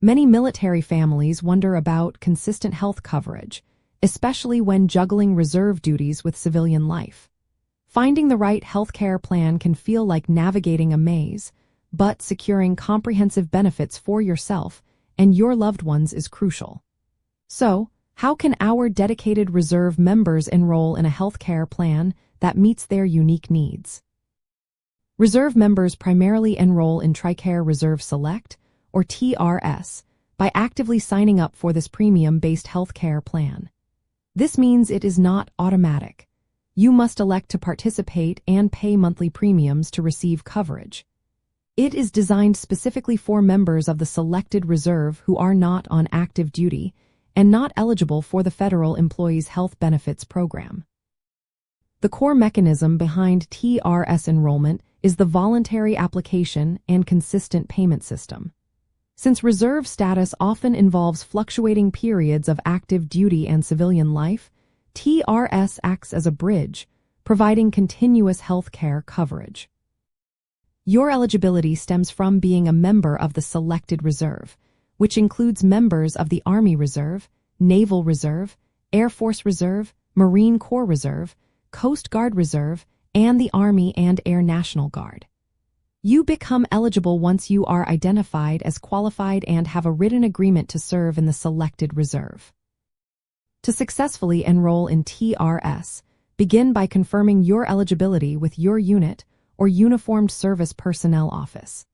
Many military families wonder about consistent health coverage, especially when juggling reserve duties with civilian life. Finding the right healthcare plan can feel like navigating a maze, but securing comprehensive benefits for yourself and your loved ones is crucial. So, how can our dedicated reserve members enroll in a healthcare plan that meets their unique needs? Reserve members primarily enroll in TRICARE Reserve Select, or TRS, by actively signing up for this premium-based healthcare plan. This means it is not automatic. You must elect to participate and pay monthly premiums to receive coverage. It is designed specifically for members of the selected reserve who are not on active duty and not eligible for the Federal Employees Health Benefits Program. The core mechanism behind TRS enrollment is the voluntary application and consistent payment system. Since reserve status often involves fluctuating periods of active duty and civilian life, TRS acts as a bridge, providing continuous health care coverage. Your eligibility stems from being a member of the selected reserve, which includes members of the Army Reserve, Naval Reserve, Air Force Reserve, Marine Corps Reserve, Coast Guard Reserve, and the Army and Air National Guard. You become eligible once you are identified as qualified and have a written agreement to serve in the selected reserve. To successfully enroll in TRS, begin by confirming your eligibility with your unit or Uniformed Service Personnel Office.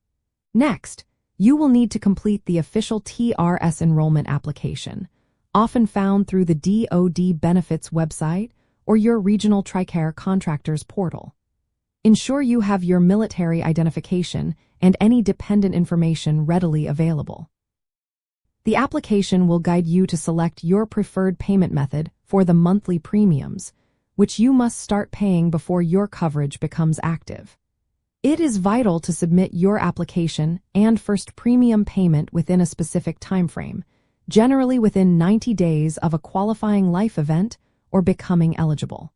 Next, you will need to complete the official TRS enrollment application, often found through the DoD Benefits website or your regional TRICARE contractors portal. Ensure you have your military identification and any dependent information readily available. The application will guide you to select your preferred payment method for the monthly premiums, which you must start paying before your coverage becomes active. It is vital to submit your application and first premium payment within a specific timeframe, generally within 90 days of a qualifying life event or becoming eligible.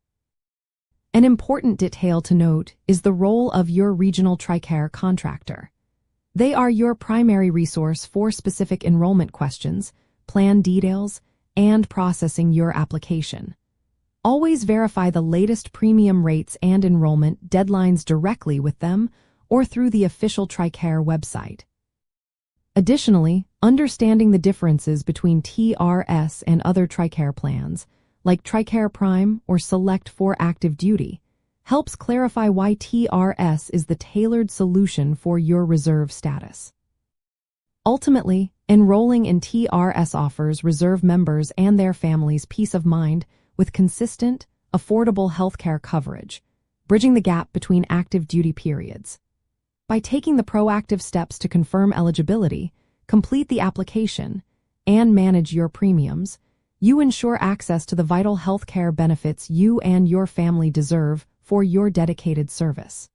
An important detail to note is the role of your regional TRICARE contractor. They are your primary resource for specific enrollment questions, plan details, and processing your application. Always verify the latest premium rates and enrollment deadlines directly with them or through the official TRICARE website. Additionally, understanding the differences between TRS and other TRICARE plans, like TRICARE Prime or Select for active duty, helps clarify why TRS is the tailored solution for your reserve status. Ultimately, enrolling in TRS offers reserve members and their families peace of mind with consistent, affordable healthcare coverage, bridging the gap between active duty periods. By taking the proactive steps to confirm eligibility, complete the application, and manage your premiums, you ensure access to the vital healthcare benefits you and your family deserve for your dedicated service.